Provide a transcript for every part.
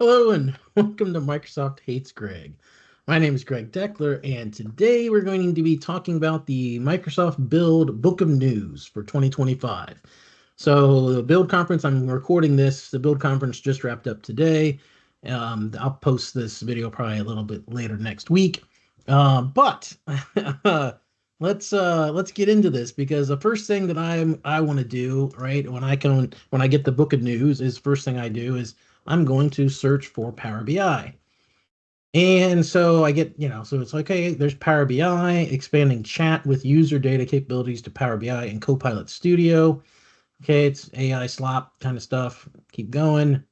Hello and welcome to Microsoft Hates Greg. My name is Greg Deckler, and today we're going to be talking about the Microsoft Build Book of News for 2025. So, the Build Conference, I'm recording this, the Build Conference just wrapped up today. I'll post this video probably a little bit later next week. But let's get into this because the first thing that I want to do, right, when I get the Book of News is first thing I do is I'm going to search for Power BI. And so I get, so it's like, okay, there's Power BI, expanding chat with user data capabilities to Power BI and Copilot Studio. Okay, it's AI slop kind of stuff. Keep going.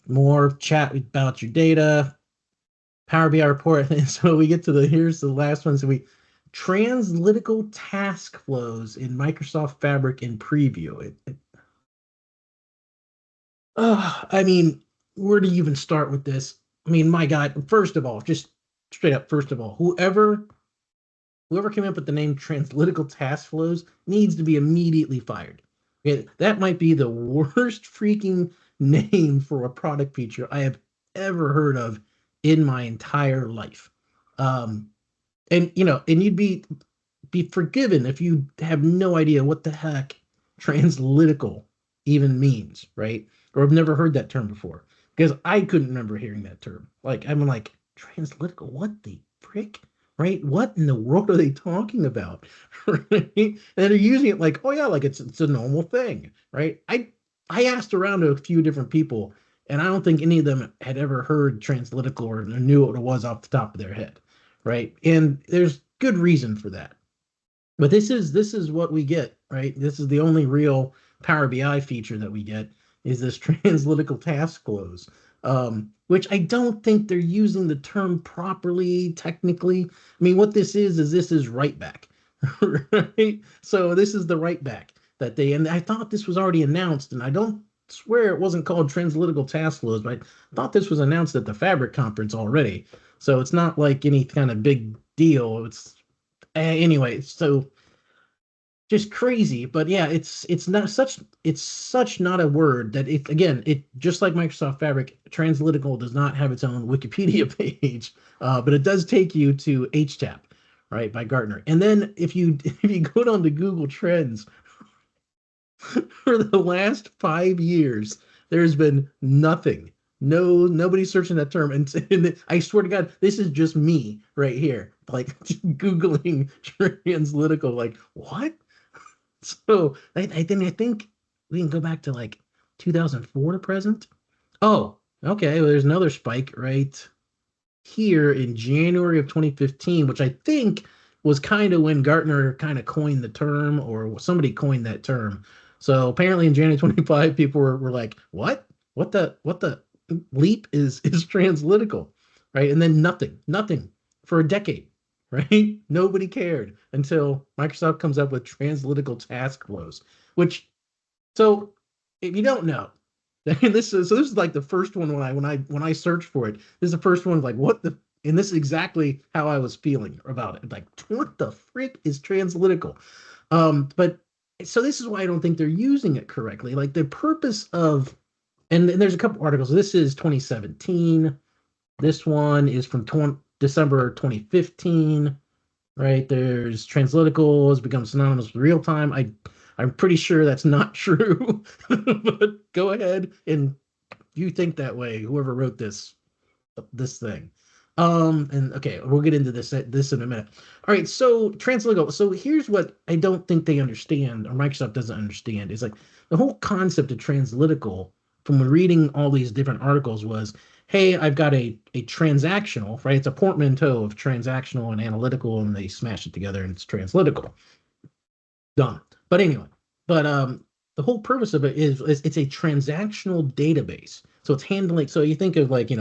More chat about your data. Power BI report. And so we get to here's the last one. So translytical task flows in Microsoft Fabric in preview. I mean, where do you even start with this? I mean, my God, first of all, just straight up, first of all, whoever came up with the name translytical task flows needs to be immediately fired. Okay, that might be the worst freaking name for a product feature I have ever heard of in my entire life. Um, and you'd be forgiven if you have no idea what the heck translytical even means, right? Or I've never heard that term before because I couldn't remember hearing that term. Like I'm like translytical, what the frick? Right? What in the world are they talking about? Right? And they're using it like, oh yeah, like it's a normal thing, right? I asked around to a few different people, and I don't think any of them had ever heard translytical or knew what it was off the top of their head, right? And there's good reason for that. But this is what we get, right? This is the only real Power BI feature that we get is this translytical task flows, which I don't think they're using the term properly technically. I mean, what this is write back, right? So this is the write back that and I thought this was already announced, and I don't swear it wasn't called translytical task flows, but I thought this was announced at the Fabric conference already. So it's not like any kind of big deal. Anyway, so just crazy. But yeah, it's such not a word that it again it just like Microsoft Fabric, translytical does not have its own Wikipedia page, but it does take you to HTAP, right, by Gartner. And then if you go down to Google Trends for the last 5 years, there's been nothing. Nobody searching that term. And I swear to God, this is just me right here, like Googling translytical, like, what? So I think we can go back to like 2004 to present. Oh, okay. Well, there's another spike right here in January of 2015, which I think was kind of when Gartner kind of coined the term, or somebody coined that term. So apparently in January 25, people were like, what? What the leap is translytical, right? And then nothing for a decade, right? Nobody cared until Microsoft comes up with translytical task flows, which so if you don't know, this is like the first one when I searched for it. This is the first one like what the and this is exactly how I was feeling about it. Like what the frick is translytical? But so this is why I don't think they're using it correctly. Like the purpose of and there's a couple articles. This is 2017. This one is from December 2015, right? There's translytical has become synonymous with real time. I'm pretty sure that's not true, but go ahead and you think that way. Whoever wrote this thing. And okay, we'll get into this in a minute. All right, so translytical. So here's what I don't think they understand, or Microsoft doesn't understand, is like the whole concept of translytical from reading all these different articles was, hey, I've got a transactional, right? It's a portmanteau of transactional and analytical, and they smash it together and it's translytical. Done. But anyway, but the whole purpose of it is it's a transactional database. So it's handling. So you think of like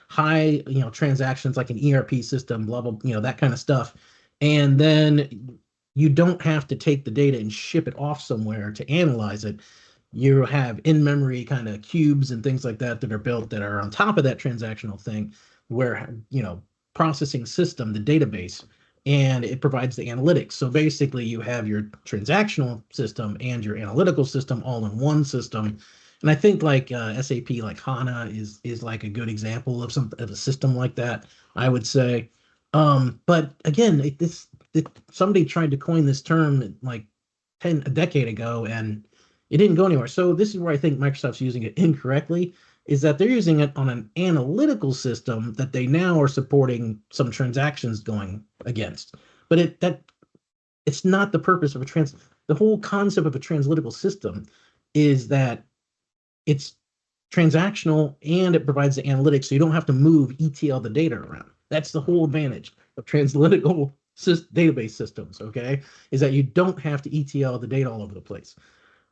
high transactions like an ERP system, blah blah, that kind of stuff, and then you don't have to take the data and ship it off somewhere to analyze it. You have in-memory kind of cubes and things like that that are built that are on top of that transactional thing, where processing system, the database, and it provides the analytics. So basically, you have your transactional system and your analytical system all in one system, And I think like SAP, like HANA is like a good example of some of a system like that, I would say. But again, somebody tried to coin this term like a decade ago, and it didn't go anywhere. So this is where I think Microsoft's using it incorrectly, is that they're using it on an analytical system that they now are supporting some transactions going against. But it's not the purpose of the whole concept of a translytical system is that it's transactional and it provides the analytics so you don't have to move ETL the data around. That's the whole advantage of translytical database systems, okay? Is that you don't have to ETL the data all over the place.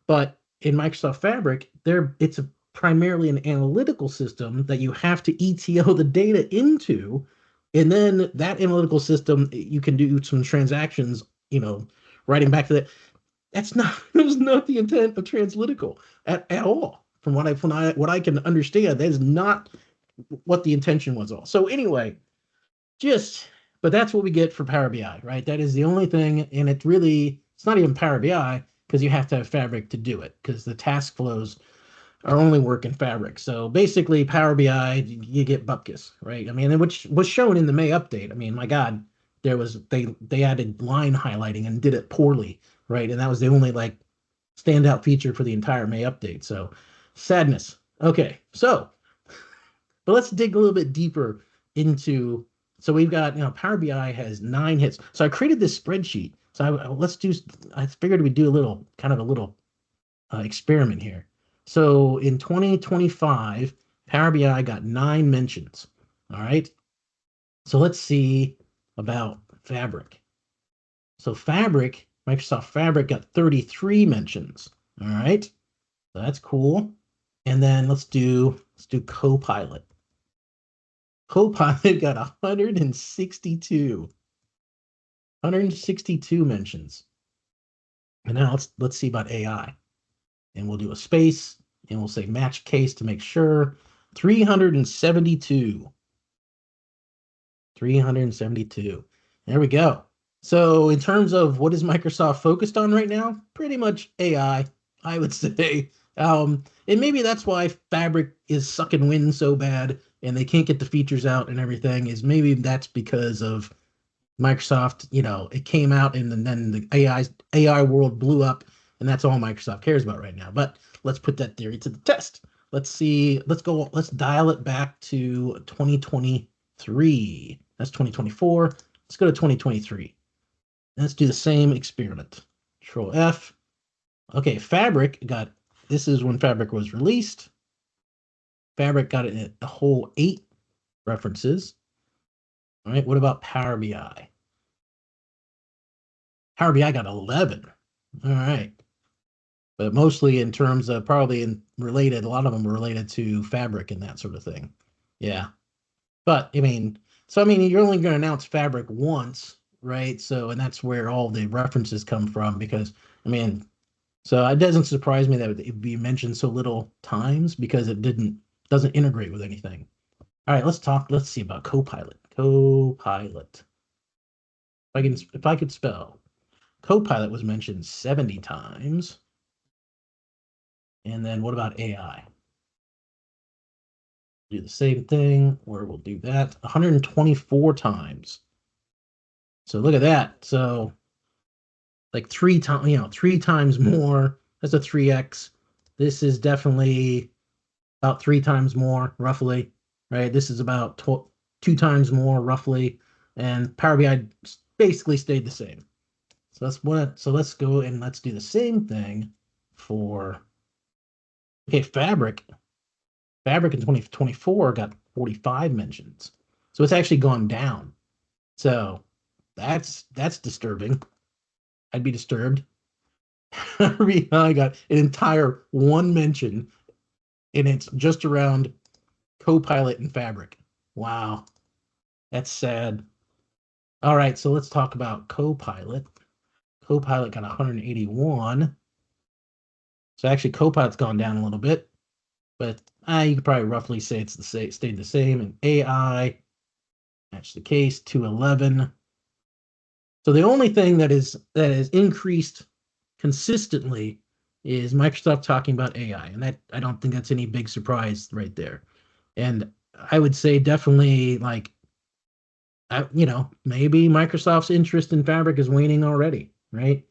But in Microsoft Fabric, it's primarily an analytical system that you have to ETL the data into, and then that analytical system you can do some transactions, writing back to that. That was not the intent of translytical at all. From what I can understand, that is not what the intention was all. So anyway, but that's what we get for Power BI, right? That is the only thing, and it's not even Power BI because you have to have Fabric to do it because the task flows are only work in Fabric. So basically, Power BI, you get bupkis, right? I mean, which was shown in the May update. I mean, my God, they added line highlighting and did it poorly, right? And that was the only like standout feature for the entire May update. So sadness. Okay, so but let's dig a little bit deeper into. So we've got Power BI has 9 hits. So I created this spreadsheet. So I figured we'd do a little experiment here. So in 2025, Power BI got 9 mentions. All right. So let's see about Fabric. So Microsoft Fabric got 33 mentions. All right. So that's cool. And then let's do Copilot. Copilot got 162 mentions. And now let's see about AI. And we'll do a space and we'll say match case to make sure. 372. 372. There we go. So in terms of what is Microsoft focused on right now, pretty much AI, I would say. And maybe that's why Fabric is sucking wind so bad and they can't get the features out and everything, is maybe that's because of Microsoft, it came out and then the AI world blew up, and that's all Microsoft cares about right now. But let's put that theory to the test. Let's see. Let's dial it back to 2023. That's 2024. Let's go to 2023. Let's do the same experiment. Control F. Okay, this is when Fabric was released. Fabric got a whole 8 references. All right, what about Power BI? Power BI got 11. All right. But mostly in terms of a lot of them are related to Fabric and that sort of thing. Yeah. But you're only going to announce Fabric once, right? So, and that's where all the references come from because, so it doesn't surprise me that it'd be mentioned so little times because it doesn't integrate with anything. All right, let's see about Copilot. Copilot. If I could spell. Copilot was mentioned 70 times. And then what about AI? Do the same thing, where we'll do that 124 times. So look at that. So like 3 times more. That's a 3x. This is definitely about 3 times more, roughly, right? This is about 2 times more, roughly, and Power BI basically stayed the same. So let's go and let's do the same thing for Fabric. Fabric in 2024 got 45 mentions. So it's actually gone down. So that's disturbing. I'd be disturbed. I got an entire 1 mention, and it's just around Copilot and Fabric. Wow. That's sad. All right, so let's talk about Copilot. Copilot got 181. So actually Copilot's gone down a little bit, but you could probably roughly say stayed the same. And AI, match the case, 211. So the only thing that is increased consistently is Microsoft talking about AI, and that I don't think that's any big surprise right there. And I would say definitely like maybe Microsoft's interest in Fabric is waning already, right?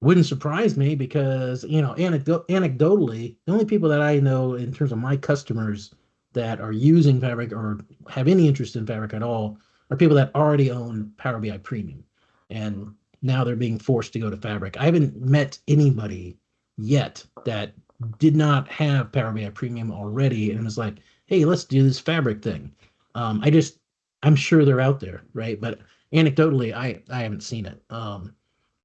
Wouldn't surprise me because anecdotally, the only people that I know in terms of my customers that are using Fabric or have any interest in Fabric at all are people that already own Power BI Premium, and now they're being forced to go to Fabric. I haven't met anybody yet that did not have Power BI Premium already and was like, "Hey, let's do this Fabric thing." I'm sure they're out there, right? But anecdotally, I haven't seen it.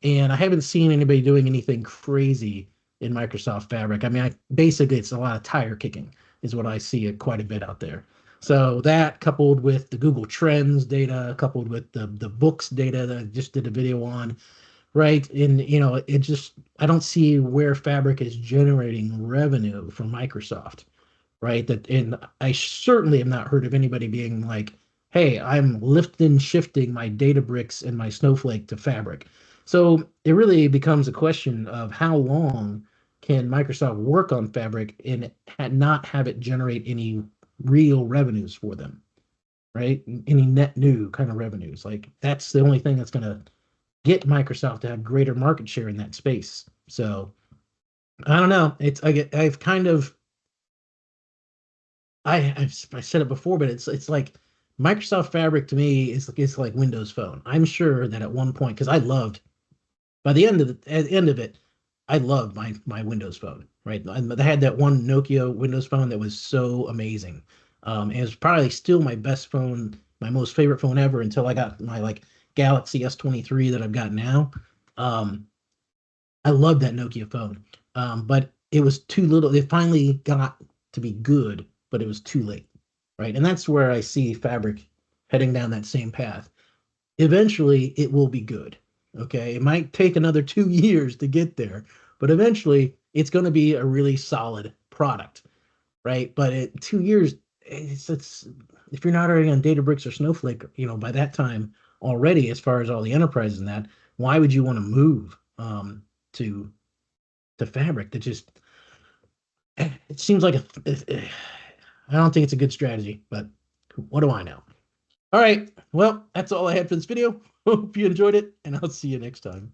And I haven't seen anybody doing anything crazy in Microsoft Fabric. I mean, basically it's a lot of tire kicking is what I see quite a bit out there. So that coupled with the Google Trends data, coupled with the books data that I just did a video on, right? And it just I don't see where Fabric is generating revenue from Microsoft, right? That and I certainly have not heard of anybody being like, "Hey, I'm lifting shifting my Databricks and my Snowflake to Fabric." So it really becomes a question of how long can Microsoft work on Fabric and not have it generate any real revenues for them, right? Any net new kind of revenues. Like that's the only thing that's going to get Microsoft to have greater market share in that space. So I don't know. I've kind of I said it before, but it's like Microsoft Fabric to me is like Windows Phone. I'm sure that at one point, because I loved by the end of at the end of it, I loved my Windows Phone. Right, I had that one Nokia Windows Phone that was so amazing. And it's probably still my best phone, my most favorite phone ever until I got my like Galaxy S23 that I've got now. Um, I love that Nokia phone. But it was too little. It finally got to be good, but it was too late. Right. And that's where I see Fabric heading down that same path. Eventually, it will be good. Okay. It might take another 2 years to get there, but eventually it's going to be a really solid product. Right. But 2 years, it's if you're not already on Databricks or Snowflake, by that time already, as far as all the enterprises and that, why would you want to move to Fabric? That just it seems like I don't think it's a good strategy, but what do I know? All right. Well, that's all I had for this video. Hope you enjoyed it, and I'll see you next time.